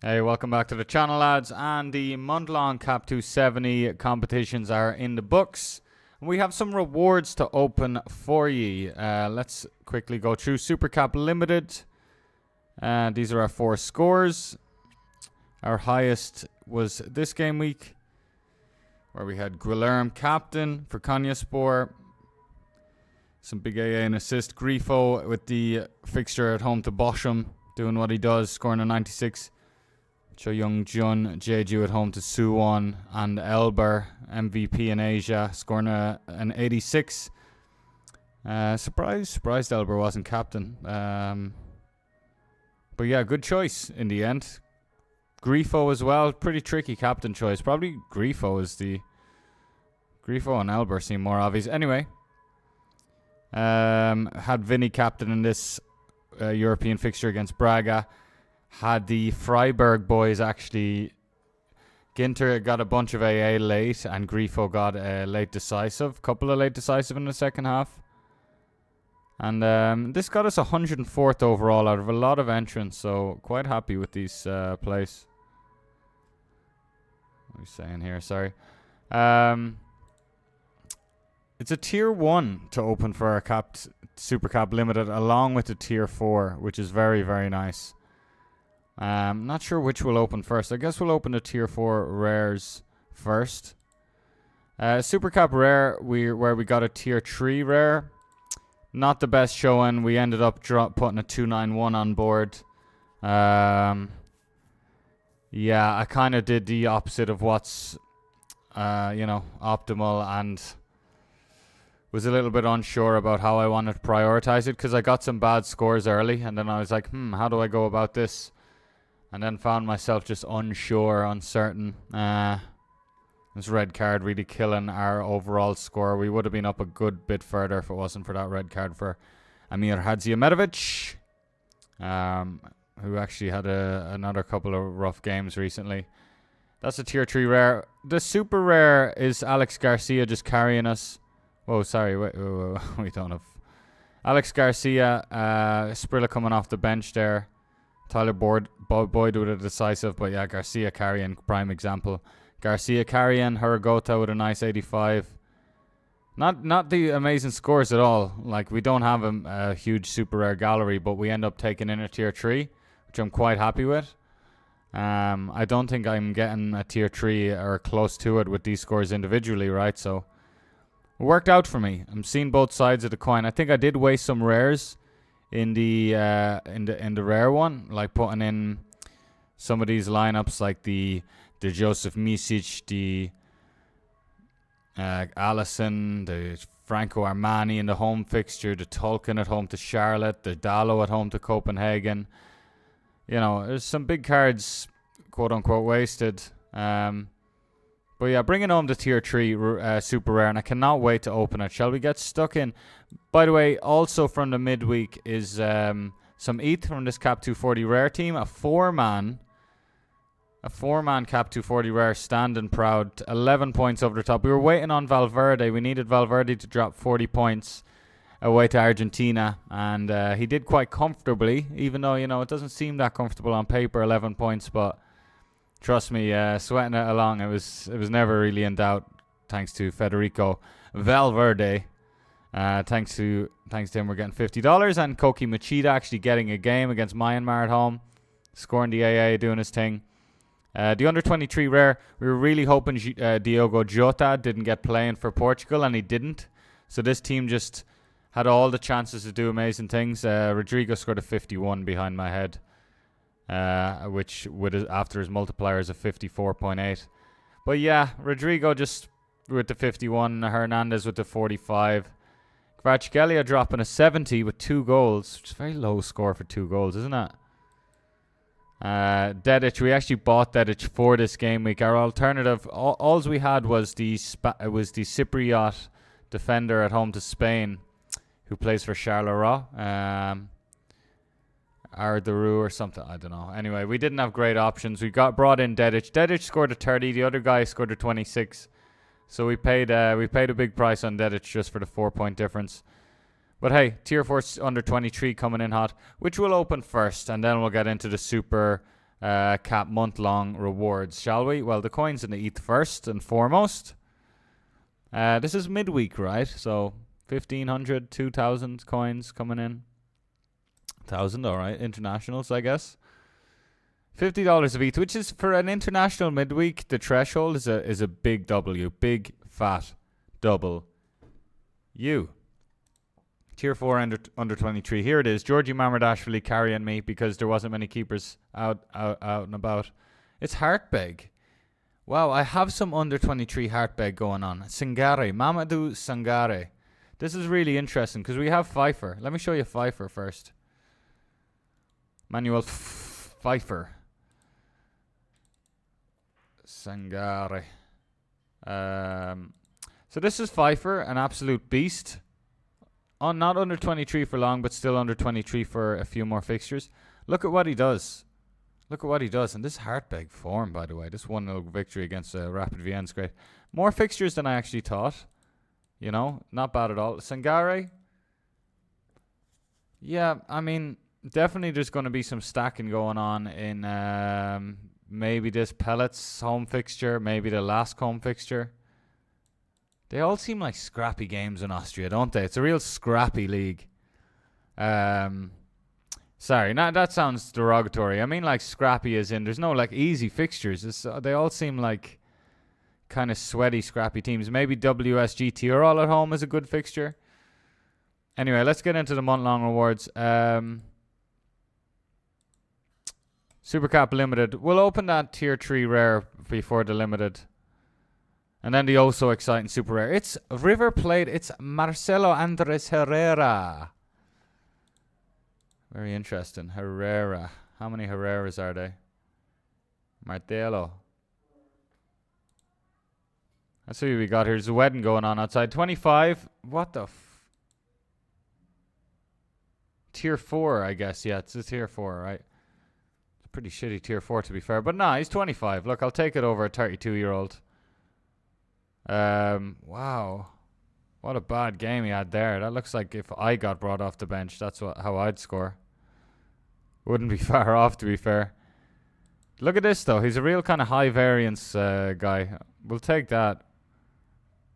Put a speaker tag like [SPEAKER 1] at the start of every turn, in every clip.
[SPEAKER 1] Hey, welcome back to the channel, lads. And the month-long Cap 270 competitions are in the books. We have some rewards to open for you. Let's quickly go through Super Cap Limited. These are our 4 scores. Our highest was this game week, where we had Guilherme captain for Konyaspor. Some big AA and assist. Grifo with the fixture at home to Bochum, doing what he does, scoring a 96. Cho Young Jun, Jeju at home to Suwon, and Elber, MVP in Asia, scoring an 86. Surprised Elber wasn't captain. But yeah, good choice in the end. Grifo as well, pretty tricky captain choice. Probably Grifo and Elber seem more obvious. Anyway, had Vinny captain in this European fixture against Braga. Had the Freiburg boys actually. Ginter got a bunch of AA late, and Grifo got a late decisive. Couple of late decisive in the second half. And this got us 104th overall out of a lot of entrants, so quite happy with these plays. What are we saying here? Sorry. It's a tier 1 to open for our Super Cap Limited, along with the tier 4, which is very, very nice. Not sure which will open first. I guess we'll open the tier 4 rares first. Super Cap Rare, where we got a tier 3 rare. Not the best showing. We ended up putting a 291 on board. Yeah, I kind of did the opposite of what's, optimal, and was a little bit unsure about how I wanted to prioritize it, because I got some bad scores early, and then I was like, how do I go about this? And then found myself just unsure, uncertain. This red card really killing our overall score. We would have been up a good bit further if it wasn't for that red card for Amir Hadzimetovic, who actually had another couple of rough games recently. That's a tier 3 rare. The super rare is Alex Garcia just carrying us. Whoa, sorry. Wait, we don't have Alex Garcia. Sprilla coming off the bench there. Tyler Boyd with a decisive, but yeah, Garcia carrying, prime example. Garcia carrying, Hiragota with a nice 85. Not the amazing scores at all. Like, we don't have a huge super rare gallery, but we end up taking in a tier 3, which I'm quite happy with. I don't think I'm getting a tier 3 or close to it with these scores individually, right? So it worked out for me. I'm seeing both sides of the coin. I think I did waste some rares in the rare one, like putting in some of these lineups, like the Joseph Misic, the Allison, the Franco Armani in the home fixture, the Tolkien at home to Charlotte, the Dallo at home to Copenhagen. You know, there's some big cards, quote unquote, wasted. But yeah, bringing home the tier 3 super rare, and I cannot wait to open it. Shall we get stuck in? By the way, also from the midweek is some ETH from this Cap 240 rare team. A four-man Cap 240 rare, standing proud. 11 points over the top. We were waiting on Valverde. We needed Valverde to drop 40 points away to Argentina, and he did quite comfortably, even though, it doesn't seem that comfortable on paper, 11 points, but trust me, sweating it along, it was never really in doubt, thanks to Federico Valverde. Thanks to him, we're getting $50, and Koki Machida actually getting a game against Myanmar at home, scoring the AA, doing his thing. The under 23 rare, we were really hoping Diogo Jota didn't get playing for Portugal, and he didn't. So this team just had all the chances to do amazing things. Rodrigo scored a 51 behind my head, which after his multiplier is a 54.8. But yeah, Rodrigo just with the 51, Hernandez with the 45. Kvaratskhelia dropping a 70 with 2 goals, which is a very low score for 2 goals, isn't it? Dedic, we actually bought Dedic for this game week. Our alternative, all we had was the Cypriot defender at home to Spain, who plays for Charleroi. Ardaru or something, I don't know. Anyway, we didn't have great options. We brought in Dedic. Dedic scored a 30. The other guy scored a 26. So we paid a big price on Dedic just for the 4-point difference. But hey, Tier 4 under 23 coming in hot, which will open first, and then we'll get into the super cap month-long rewards, shall we? Well, the coins in the ETH first and foremost. This is midweek, right? So 1,500, 2,000 coins coming in. 1,000, all right. Internationals, I guess. $50 of ETH, which is for an international midweek. The threshold is a big W, big fat double. Tier 4 under 23. Here it is. Georgie Mamardashvili carrying me because there wasn't many keepers out and about. It's Heartbeg. Wow, I have some under 23 Heartbeg going on. Sangare, Mamadou Sangare. This is really interesting because we have Pfeiffer. Let me show you Pfeiffer first. Manuel Pfeiffer. Sangare. So this is Pfeiffer, an absolute beast. Not under 23 for long, but still under 23 for a few more fixtures. Look at what he does. Look at what he does. And this Heartbeg form, by the way. This 1-0 victory against Rapid Vienna's great. More fixtures than I actually thought. You know, not bad at all. Sangare. Yeah, I mean, definitely there's going to be some stacking going on in maybe this Pellets home fixture, maybe the last home fixture. They all seem like scrappy games in Austria, don't they? It's a real scrappy league. Sorry, that sounds derogatory. I mean like scrappy as in there's no like easy fixtures. They all seem like kind of sweaty, scrappy teams. Maybe WSG Tirol at home is a good fixture. Anyway, let's get into the month-long rewards. Super Cap Limited. We'll open that Tier 3 rare before the Limited. And then the also exciting super rare. It's River Plate. It's Marcelo Andres Herrera. Very interesting. Herrera. How many Herreras are they? Martelo. Let's see what we got here. There's a wedding going on outside. 25. What the Tier 4, I guess. Yeah, it's a Tier 4, right? It's a pretty shitty Tier 4, to be fair. But nah, he's 25. Look, I'll take it over a 32-year-old. Wow. What a bad game he had there. That looks like if I got brought off the bench, that's how I'd score. Wouldn't be far off, to be fair. Look at this, though. He's a real kind of high variance guy. We'll take that.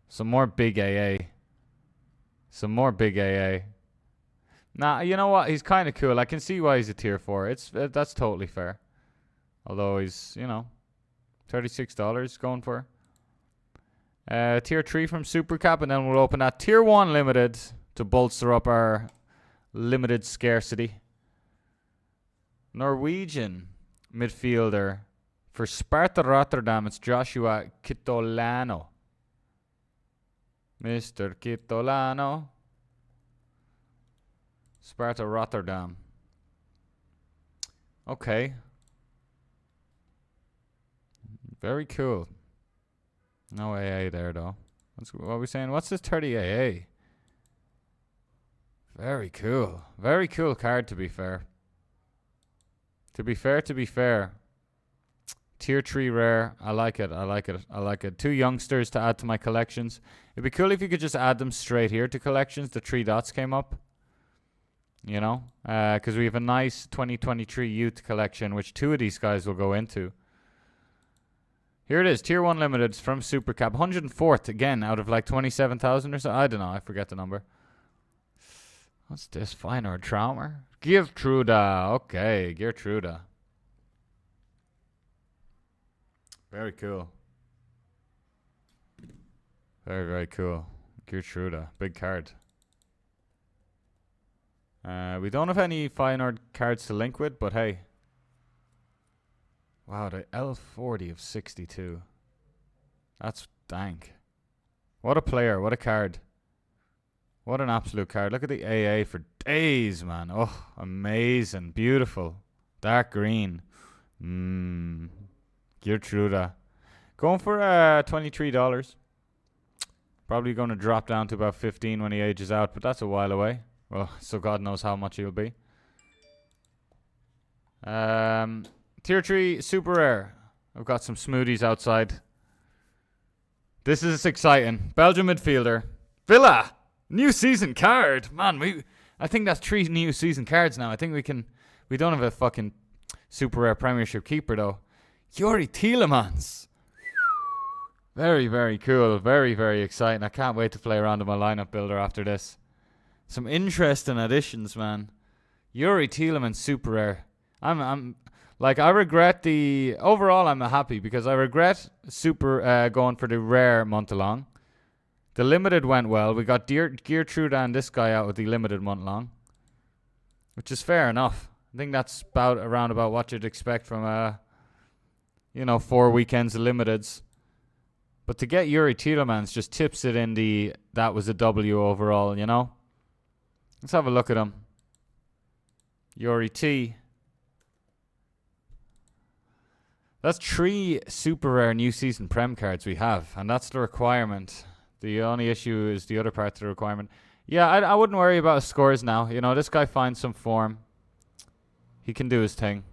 [SPEAKER 1] Some more big AA. Some more big AA. Nah, you know what? He's kind of cool. I can see why he's a Tier 4. That's totally fair. Although he's, you know, $36 going for. Tier 3 from Super Cap, and then we'll open that Tier 1 Limited to bolster up our limited scarcity. Norwegian midfielder for Sparta Rotterdam. It's Joshua Kitolano. Mr. Kitolano. Sparta Rotterdam. Okay. Very cool. No AA there, though. What are we saying? What's this 30 AA? Very cool. Very cool card, to be fair. To be fair. Tier 3 rare. I like it. 2 youngsters to add to my collections. It'd be cool if you could just add them straight here to collections. The 3 dots came up. You know? Because we have a nice 2023 youth collection, which 2 of these guys will go into. Here it is, Tier 1 Limited from Super Cap. 104th, again, out of like 27,000 or so. I don't know, I forget the number. What's this? Feyenoord Traumer? Gertruda. Okay, Gertruda. Very cool. Very, very cool. Gertruda. Big card. We don't have any Feyenoord cards to link with, but hey. Wow, the L40 of 62. That's dank. What a player. What a card. What an absolute card. Look at the AA for days, man. Oh, amazing. Beautiful. Dark green. Gertruda. Going for $23. Probably going to drop down to about 15 when he ages out, but that's a while away. Well, so God knows how much he'll be. Tier 3 Super Rare. I've got some smoothies outside. This is exciting. Belgium midfielder. Villa. New season card. Man, I think that's 3 new season cards now. I think we don't have a fucking Super rare Premiership keeper though. Yuri Tielemans. Very, very cool. Very, very exciting. I can't wait to play around in my lineup builder after this. Some interesting additions, man. Yuri Tielemans super rare. I'm like, I regret the overall. I'm happy because I regret super going for the rare month long. The limited went well. We got Geertrude and this guy out with the limited month long, which is fair enough. I think that's around about what you'd expect from 4 weekends of limiteds. But to get Yuri Tielemans just tips it in that was a W overall, you know? Let's have a look at him. Yuri T. That's 3 super rare new season Prem cards we have, and that's the requirement. The only issue is the other part of the requirement. Yeah, I wouldn't worry about his scores now. You know, this guy finds some form. He can do his thing.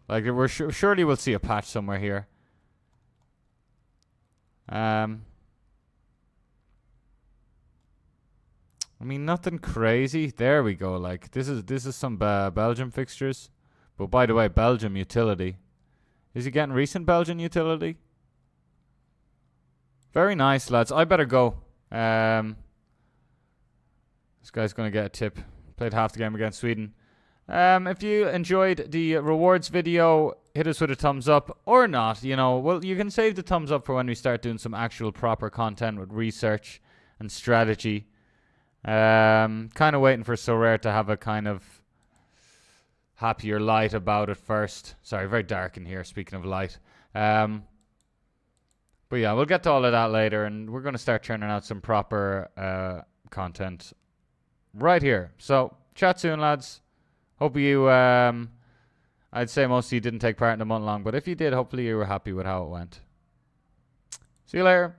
[SPEAKER 1] Like, surely we'll see a patch somewhere here. I mean, nothing crazy. There we go. Like, this is some Belgium fixtures. But by the way, Belgium utility. Is he getting recent Belgian utility? Very nice, lads. I better go. This guy's going to get a tip. Played half the game against Sweden. If you enjoyed the rewards video, hit us with a thumbs up or not. You know, well, you can save the thumbs up for when we start doing some actual proper content with research and strategy. Kind of waiting for Sorare to have a kind of happier light about it first. Sorry, very dark in here, speaking of light. But yeah, we'll get to all of that later, and we're going to start churning out some proper content right here. So, chat soon, lads. Hope you, I'd say most of you didn't take part in the month long, but if you did, hopefully you were happy with how it went. See you later.